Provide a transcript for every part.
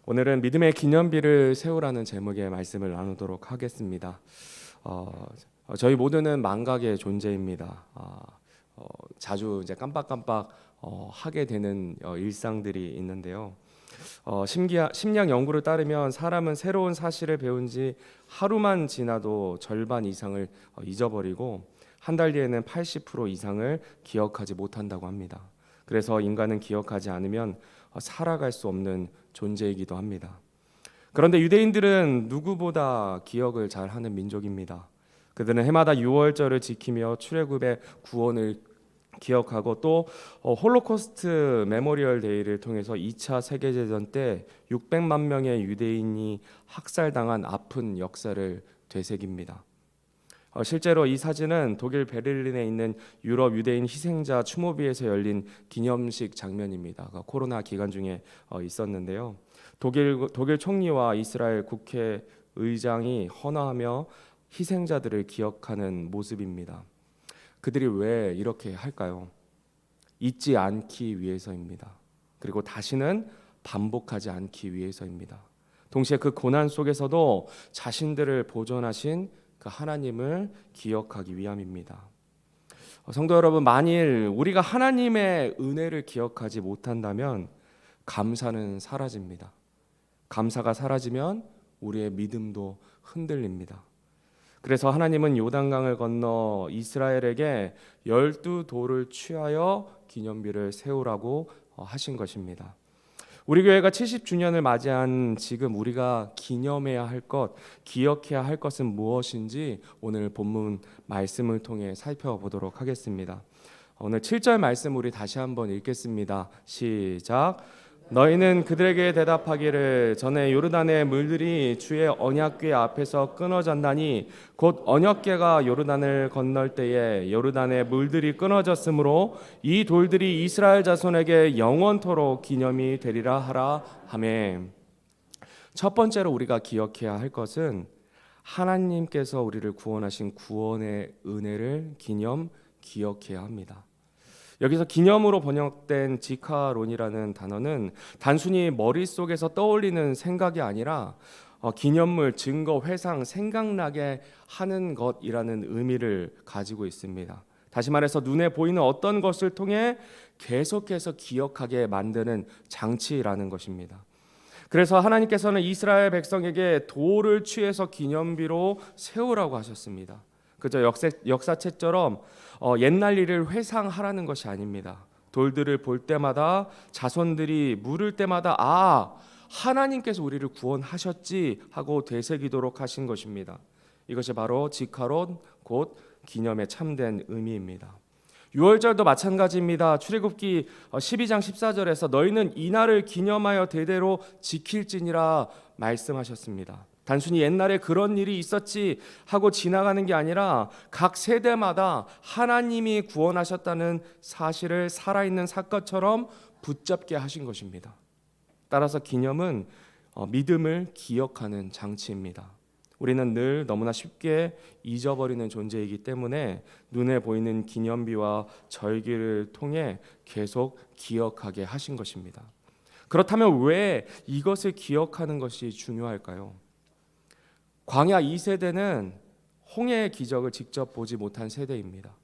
오늘은 믿음의 기념비를 세우라는 제목의 말씀을 나누도록 하겠습니다. 저희 모두는 망각의 존재입니다. 자주 이제 깜빡깜빡 하게 되는 일상들이 있는데요. 심리학 연구를 따르면 사람은 새로운 사실을 배운 지 하루만 지나도 절반 이상을 잊어버리고 한 달 뒤에는 80% 이상을 기억하지 못한다고 합니다. 그래서 인간은 기억하지 않으면 살아갈 수 없는 존재이기도 합니다. 그런데 유대인들은 누구보다 기억을 잘하는 민족입니다. 그들은 해마다 유월절을 지키며 출애굽의 구원을 기억하고 또 홀로코스트 메모리얼 데이를 통해서 2차 세계대전 때 600만 명의 유대인이 학살당한 아픈 역사를 되새깁니다. 실제로 이 사진은 독일 베를린에 있는 유럽 유대인 희생자 추모비에서 열린 기념식 장면입니다. 코로나 기간 중에 있었는데요. 독일 총리와 이스라엘 국회의장이 헌화하며 희생자들을 기억하는 모습입니다. 그들이 왜 이렇게 할까요? 잊지 않기 위해서입니다. 그리고 다시는 반복하지 않기 위해서입니다. 동시에 그 고난 속에서도 자신들을 보존하신 그 하나님을 기억하기 위함입니다. 성도 여러분, 만일 우리가 하나님의 은혜를 기억하지 못한다면 감사는 사라집니다. 감사가 사라지면 우리의 믿음도 흔들립니다. 그래서 하나님은 요단강을 건너 이스라엘에게 12돌을 취하여 기념비를 세우라고 하신 것입니다. 우리 교회가 70주년을 맞이한 지금 우리가 기념해야 할 것, 기억해야 할 것은 무엇인지 오늘 본문 말씀을 통해 살펴보도록 하겠습니다. 오늘 7절 말씀 우리 다시 한번 읽겠습니다. 시작. 너희는 그들에게 대답하기를 전에 요르단의 물들이 주의 언약궤 앞에서 끊어졌나니 곧 언약궤가 요르단을 건널 때에 요르단의 물들이 끊어졌으므로 이 돌들이 이스라엘 자손에게 영원토록 기념이 되리라 하라 하매. 첫 번째로 우리가 기억해야 할 것은 하나님께서 우리를 구원하신 구원의 은혜를 기억해야 합니다. 여기서 기념으로 번역된 지카론이라는 단어는 단순히 머릿속에서 떠올리는 생각이 아니라 기념물, 증거, 회상, 생각나게 하는 것이라는 의미를 가지고 있습니다. 다시 말해서 눈에 보이는 어떤 것을 통해 계속해서 기억하게 만드는 장치라는 것입니다. 그래서 하나님께서는 이스라엘 백성에게 돌을 취해서 기념비로 세우라고 하셨습니다. 그저 역사책처럼 옛날 일을 회상하라는 것이 아닙니다. 돌들을 볼 때마다 자손들이 물을 때마다 하나님께서 우리를 구원하셨지 하고 되새기도록 하신 것입니다. 이것이 바로 지카론 곧 기념의 참된 의미입니다. 유월절도 마찬가지입니다. 출애굽기 12장 14절에서 너희는 이날을 기념하여 대대로 지킬지니라 말씀하셨습니다. 단순히 옛날에 그런 일이 있었지 하고 지나가는 게 아니라 각 세대마다 하나님이 구원하셨다는 사실을 살아있는 사건처럼 붙잡게 하신 것입니다. 따라서 기념은 믿음을 기억하는 장치입니다. 우리는 늘 너무나 쉽게 잊어버리는 존재이기 때문에 눈에 보이는 기념비와 절기를 통해 계속 기억하게 하신 것입니다. 그렇다면 왜 이것을 기억하는 것이 중요할까요? 광야 2세대는 홍해의 기적을 직접 보지 못한 세대입니다.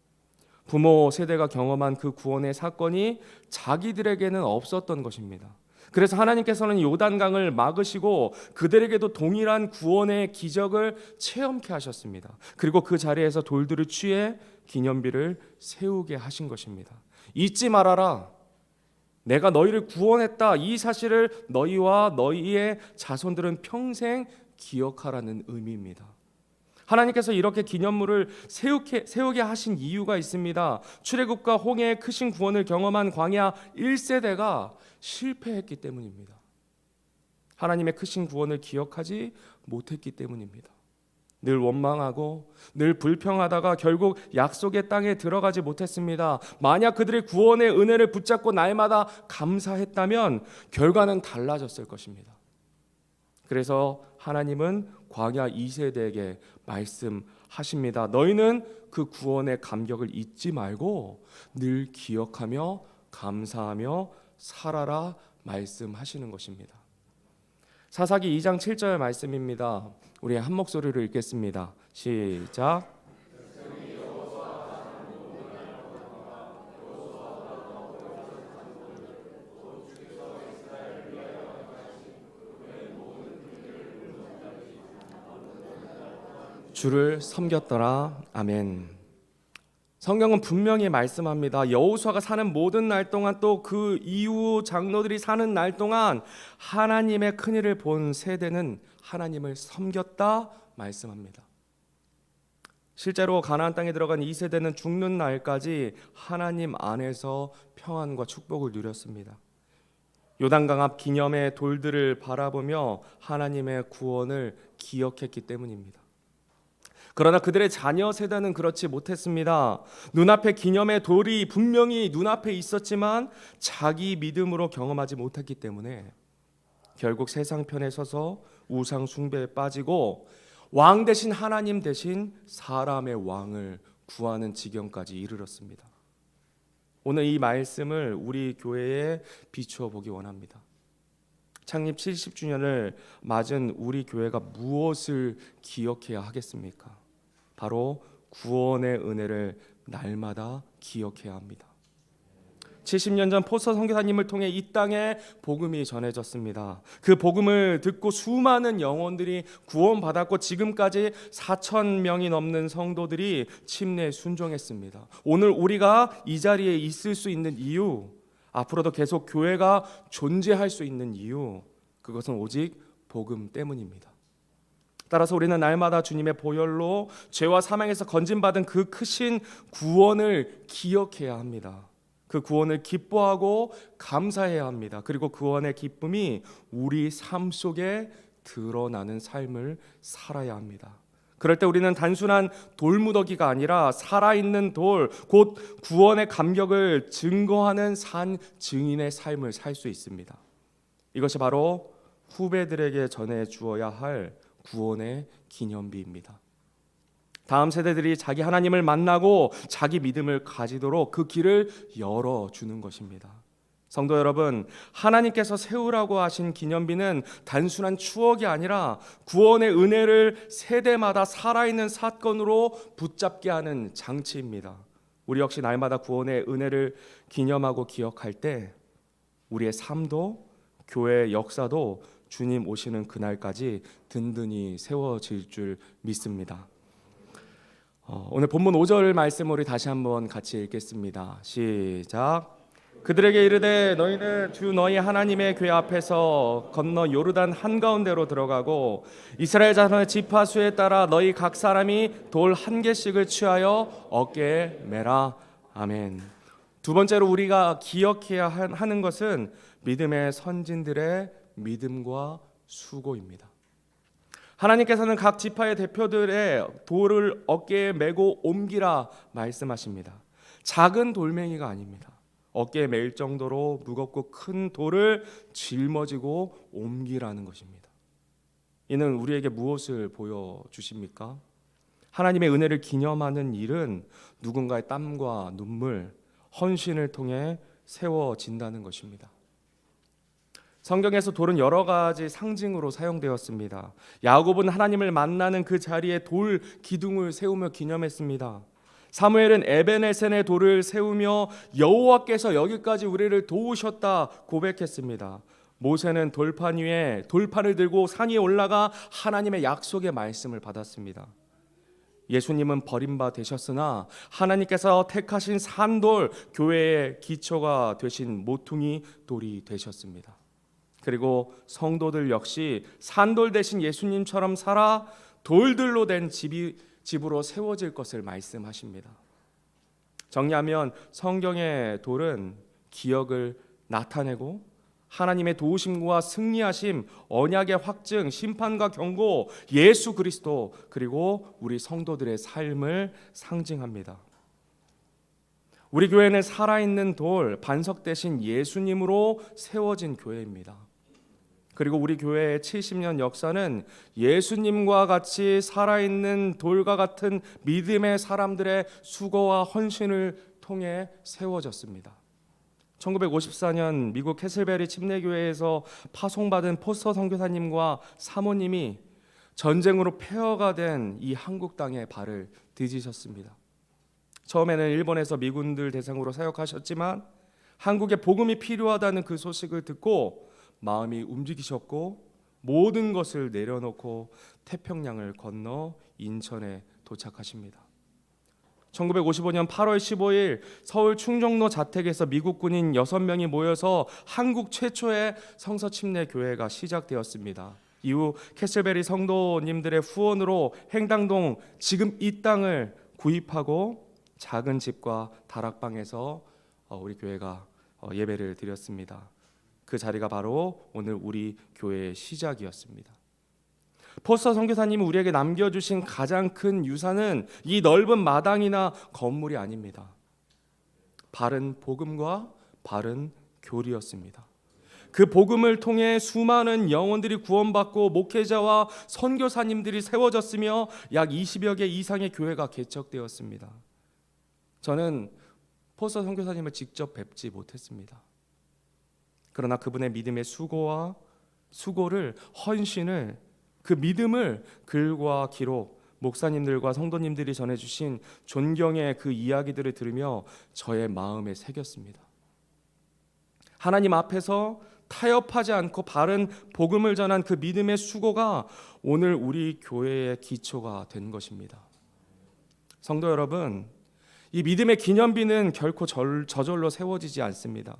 부모 세대가 경험한 그 구원의 사건이 자기들에게는 없었던 것입니다. 그래서 하나님께서는 요단강을 막으시고 그들에게도 동일한 구원의 기적을 체험케 하셨습니다. 그리고 그 자리에서 돌들을 취해 기념비를 세우게 하신 것입니다. 잊지 말아라. 내가 너희를 구원했다. 이 사실을 너희와 너희의 자손들은 평생 기억하라는 의미입니다. 하나님께서 이렇게 기념물을 세우게 하신 이유가 있습니다. 출애굽과 홍해의 크신 구원을 경험한 광야 1세대가 실패했기 때문입니다. 하나님의 크신 구원을 기억하지 못했기 때문입니다. 늘 원망하고 늘 불평하다가 결국 약속의 땅에 들어가지 못했습니다. 만약 그들의 구원의 은혜를 붙잡고 날마다 감사했다면 결과는 달라졌을 것입니다. 그래서 하나님은 광야 2세대에게 말씀하십니다. 너희는 그 구원의 감격을 잊지 말고 늘 기억하며 감사하며 살아라 말씀하시는 것입니다. 사사기 2장 7절 말씀입니다. 우리 한 목소리로 읽겠습니다. 시작. 주를 섬겼더라. 아멘. 성경은 분명히 말씀합니다. 여호수아가 사는 모든 날 동안 또 그 이후 장로들이 사는 날 동안 하나님의 큰일을 본 세대는 하나님을 섬겼다 말씀합니다. 실제로 가나안 땅에 들어간 이 세대는 죽는 날까지 하나님 안에서 평안과 축복을 누렸습니다. 요단강 앞 기념의 돌들을 바라보며 하나님의 구원을 기억했기 때문입니다. 그러나 그들의 자녀 세대는 그렇지 못했습니다. 눈앞에 기념의 돌이 분명히 눈앞에 있었지만 자기 믿음으로 경험하지 못했기 때문에 결국 세상 편에 서서 우상 숭배에 빠지고 왕 대신 하나님 대신 사람의 왕을 구하는 지경까지 이르렀습니다. 오늘 이 말씀을 우리 교회에 비추어 보기 원합니다. 창립 70주년을 맞은 우리 교회가 무엇을 기억해야 하겠습니까? 바로 구원의 은혜를 날마다 기억해야 합니다. 70년 전 포서 선교사님을 통해 이 땅에 복음이 전해졌습니다. 그 복음을 듣고 수많은 영혼들이 구원받았고 지금까지 4,000명이 넘는 성도들이 침례에 순종했습니다. 오늘 우리가 이 자리에 있을 수 있는 이유, 앞으로도 계속 교회가 존재할 수 있는 이유, 그것은 오직 복음 때문입니다. 따라서 우리는 날마다 주님의 보혈로 죄와 사망에서 건진받은 그 크신 구원을 기억해야 합니다. 그 구원을 기뻐하고 감사해야 합니다. 그리고 구원의 기쁨이 우리 삶 속에 드러나는 삶을 살아야 합니다. 그럴 때 우리는 단순한 돌무더기가 아니라 살아있는 돌, 곧 구원의 감격을 증거하는 산 증인의 삶을 살 수 있습니다. 이것이 바로 후배들에게 전해 주어야 할 구원의 기념비입니다. 다음 세대들이 자기 하나님을 만나고 자기 믿음을 가지도록 그 길을 열어주는 것입니다. 성도 여러분, 하나님께서 세우라고 하신 기념비는 단순한 추억이 아니라 구원의 은혜를 세대마다 살아있는 사건으로 붙잡게 하는 장치입니다. 우리 역시 날마다 구원의 은혜를 기념하고 기억할 때 우리의 삶도 교회의 역사도 주님 오시는 그날까지 든든히 세워질 줄 믿습니다. 오늘 본문 5절 말씀 우리 다시 한번 같이 읽겠습니다. 시작. 그들에게 이르되 너희는 주 너희 하나님의 궤 앞에서 건너 요르단 한가운데로 들어가고 이스라엘 자손의 지파 수에 따라 너희 각 사람이 돌 한 개씩을 취하여 어깨에 매라. 아멘. 두 번째로 우리가 기억해야 하는 것은 믿음의 선진들의 믿음과 수고입니다. 하나님께서는 각 지파의 대표들의 돌을 어깨에 메고 옮기라 말씀하십니다. 작은 돌멩이가 아닙니다. 어깨에 매일 정도로 무겁고 큰 돌을 짊어지고 옮기라는 것입니다. 이는 우리에게 무엇을 보여주십니까? 하나님의 은혜를 기념하는 일은 누군가의 땀과 눈물, 헌신을 통해 세워진다는 것입니다. 성경에서 돌은 여러 가지 상징으로 사용되었습니다. 야곱은 하나님을 만나는 그 자리에 돌 기둥을 세우며 기념했습니다. 사무엘은 에베네센의 돌을 세우며 여호와께서 여기까지 우리를 도우셨다 고백했습니다. 모세는 돌판 위에 돌판을 들고 산 위에 올라가 하나님의 약속의 말씀을 받았습니다. 예수님은 버림바 되셨으나 하나님께서 택하신 산돌, 교회의 기초가 되신 모퉁이 돌이 되셨습니다. 그리고 성도들 역시 산돌 대신 예수님처럼 살아 돌들로 된 집으로 세워질 것을 말씀하십니다. 정리하면 성경의 돌은 기억을 나타내고 하나님의 도우심과 승리하심, 언약의 확증, 심판과 경고, 예수 그리스도 그리고 우리 성도들의 삶을 상징합니다. 우리 교회는 살아있는 돌, 반석 대신 예수님으로 세워진 교회입니다. 그리고 우리 교회의 70년 역사는 예수님과 같이 살아있는 돌과 같은 믿음의 사람들의 수고와 헌신을 통해 세워졌습니다. 1954년 미국 캐슬베리 침례교회에서 파송받은 포스터 선교사님과 사모님이 전쟁으로 폐허가 된 이 한국 땅에 발을 디디셨습니다. 처음에는 일본에서 미군들 대상으로 사역하셨지만 한국에 복음이 필요하다는 그 소식을 듣고 마음이 움직이셨고 모든 것을 내려놓고 태평양을 건너 인천에 도착하십니다. 1955년 8월 15일 서울 충정로 자택에서 미국 군인 6명이 모여서 한국 최초의 성서 침례 교회가 시작되었습니다. 이후 캐슬베리 성도님들의 후원으로 행당동 지금 이 땅을 구입하고 작은 집과 다락방에서 우리 교회가 예배를 드렸습니다. 그 자리가 바로 오늘 우리 교회의 시작이었습니다. 포스터 선교사님이 우리에게 남겨주신 가장 큰 유산은 이 넓은 마당이나 건물이 아닙니다. 바른 복음과 바른 교리였습니다. 그 복음을 통해 수많은 영혼들이 구원받고 목회자와 선교사님들이 세워졌으며 약 20여 개 이상의 교회가 개척되었습니다. 저는 포스터 선교사님을 직접 뵙지 못했습니다. 그러나 그분의 믿음의 수고를 헌신을 그 믿음을 글과 기록, 목사님들과 성도님들이 전해주신 존경의 그 이야기들을 들으며 저의 마음에 새겼습니다. 하나님 앞에서 타협하지 않고 바른 복음을 전한 그 믿음의 수고가 오늘 우리 교회의 기초가 된 것입니다. 성도 여러분, 이 믿음의 기념비는 결코 저절로 세워지지 않습니다.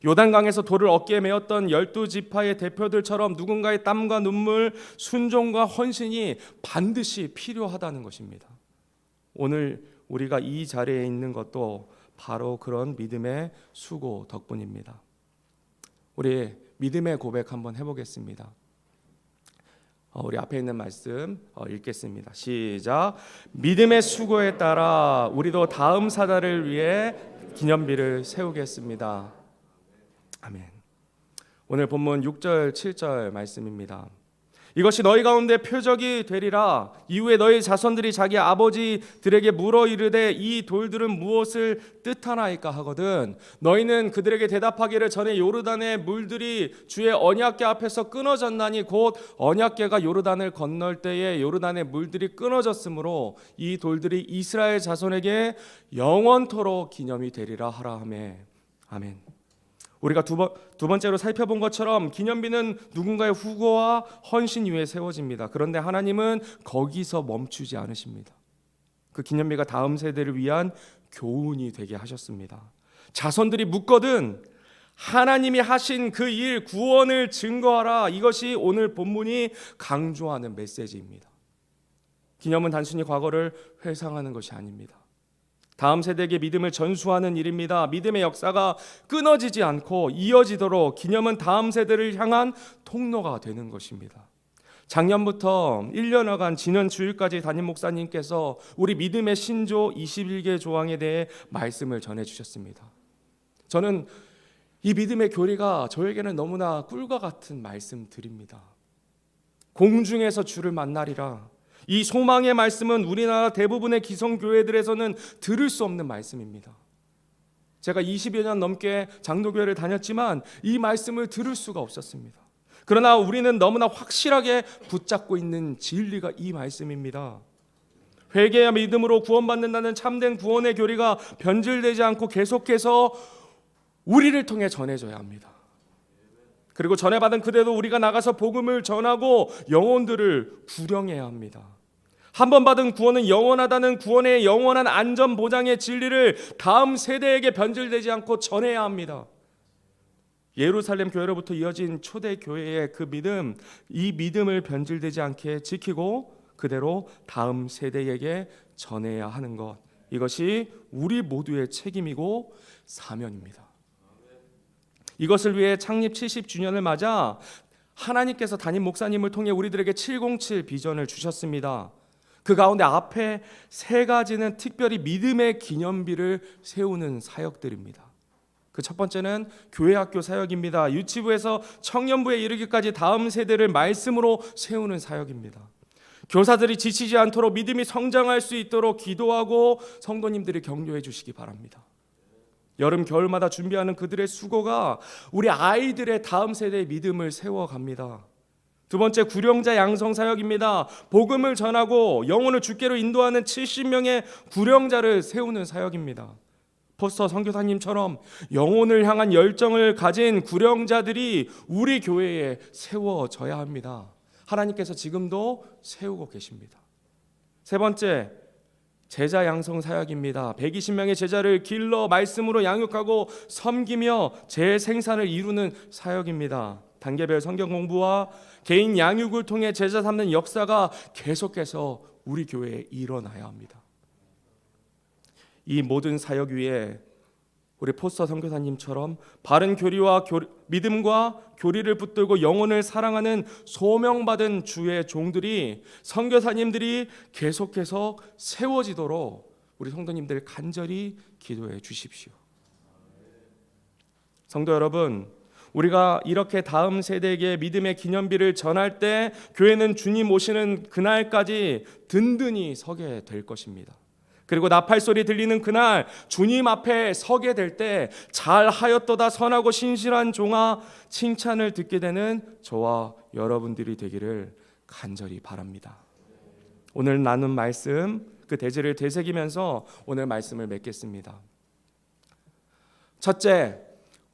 요단강에서 돌을 어깨에 메었던 12지파의 대표들처럼 누군가의 땀과 눈물, 순종과 헌신이 반드시 필요하다는 것입니다. 오늘 우리가 이 자리에 있는 것도 바로 그런 믿음의 수고 덕분입니다. 우리 믿음의 고백 한번 해보겠습니다. 우리 앞에 있는 말씀 읽겠습니다. 시작. 믿음의 수고에 따라 우리도 다음 사달을 위해 기념비를 세우겠습니다. 아멘. 오늘 본문 6절 7절 말씀입니다. 이것이 너희 가운데 표적이 되리라. 이후에 너희 자손들이 자기 아버지들에게 물어 이르되 이 돌들은 무엇을 뜻하나이까 하거든 너희는 그들에게 대답하기를 전에 요르단의 물들이 주의 언약궤 앞에서 끊어졌나니 곧 언약궤가 요르단을 건널 때에 요르단의 물들이 끊어졌으므로 이 돌들이 이스라엘 자손에게 영원토록 기념이 되리라 하라 하며 아멘. 우리가 두 번째로 살펴본 것처럼 기념비는 누군가의 후고와 헌신 위에 세워집니다. 그런데 하나님은 거기서 멈추지 않으십니다. 그 기념비가 다음 세대를 위한 교훈이 되게 하셨습니다. 자손들이 묻거든 하나님이 하신 그 일 구원을 증거하라. 이것이 오늘 본문이 강조하는 메시지입니다. 기념은 단순히 과거를 회상하는 것이 아닙니다. 다음 세대에게 믿음을 전수하는 일입니다. 믿음의 역사가 끊어지지 않고 이어지도록 기념은 다음 세대를 향한 통로가 되는 것입니다. 작년부터 1년여간 지난 주일까지 담임 목사님께서 우리 믿음의 신조 21개 조항에 대해 말씀을 전해주셨습니다. 저는 이 믿음의 교리가 저에게는 너무나 꿀과 같은 말씀들입니다. 공중에서 주를 만나리라. 이 소망의 말씀은 우리나라 대부분의 기성교회들에서는 들을 수 없는 말씀입니다. 제가 20여 년 넘게 장로교회를 다녔지만 이 말씀을 들을 수가 없었습니다. 그러나 우리는 너무나 확실하게 붙잡고 있는 진리가 이 말씀입니다. 회개와 믿음으로 구원받는다는 참된 구원의 교리가 변질되지 않고 계속해서 우리를 통해 전해져야 합니다. 그리고 전해받은 그대로 우리가 나가서 복음을 전하고 영혼들을 구령해야 합니다. 한 번 받은 구원은 영원하다는 구원의 영원한 안전 보장의 진리를 다음 세대에게 변질되지 않고 전해야 합니다. 예루살렘 교회로부터 이어진 초대 교회의 그 믿음, 이 믿음을 변질되지 않게 지키고 그대로 다음 세대에게 전해야 하는 것, 이것이 우리 모두의 책임이고 사명입니다. 이것을 위해 창립 70주년을 맞아 하나님께서 담임 목사님을 통해 우리들에게 707 비전을 주셨습니다. 그 가운데 앞에 3가지는 특별히 믿음의 기념비를 세우는 사역들입니다. 그 첫 번째는 교회학교 사역입니다. 유치부에서 청년부에 이르기까지 다음 세대를 말씀으로 세우는 사역입니다. 교사들이 지치지 않도록 믿음이 성장할 수 있도록 기도하고 성도님들이 격려해 주시기 바랍니다. 여름 겨울마다 준비하는 그들의 수고가 우리 아이들의 다음 세대의 믿음을 세워갑니다. 두 번째, 구령자 양성 사역입니다. 복음을 전하고 영혼을 주께로 인도하는 70명의 구령자를 세우는 사역입니다. 포스터 선교사님처럼 영혼을 향한 열정을 가진 구령자들이 우리 교회에 세워져야 합니다. 하나님께서 지금도 세우고 계십니다. 세 번째, 제자 양성 사역입니다. 120명의 제자를 길러 말씀으로 양육하고 섬기며 재생산을 이루는 사역입니다. 단계별 성경 공부와 개인 양육을 통해 제자 삼는 역사가 계속해서 우리 교회에 일어나야 합니다. 이 모든 사역 위에 우리 포스터 선교사님처럼 바른 교리와 믿음과 교리를 붙들고 영혼을 사랑하는 소명받은 주의 종들이, 선교사님들이 계속해서 세워지도록 우리 성도님들 간절히 기도해 주십시오. 성도 여러분, 우리가 이렇게 다음 세대에게 믿음의 기념비를 전할 때 교회는 주님 오시는 그날까지 든든히 서게 될 것입니다. 그리고 나팔 소리 들리는 그날 주님 앞에 서게 될 때 잘하였도다 선하고 신실한 종아 칭찬을 듣게 되는 저와 여러분들이 되기를 간절히 바랍니다. 오늘 나눈 말씀 그 대지를 되새기면서 오늘 말씀을 맺겠습니다. 첫째,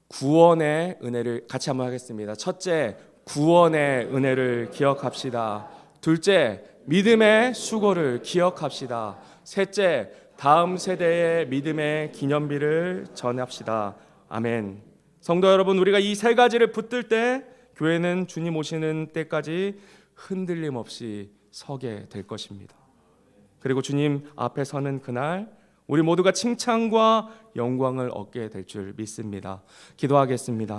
구원의 은혜를 같이 한번 하겠습니다. 첫째, 구원의 은혜를 기억합시다. 둘째, 믿음의 수고를 기억합시다. 셋째, 다음 세대의 믿음의 기념비를 전합시다. 아멘. 성도 여러분, 우리가 이 세 가지를 붙들 때 교회는 주님 오시는 때까지 흔들림 없이 서게 될 것입니다. 그리고 주님 앞에 서는 그날 우리 모두가 칭찬과 영광을 얻게 될 줄 믿습니다. 기도하겠습니다.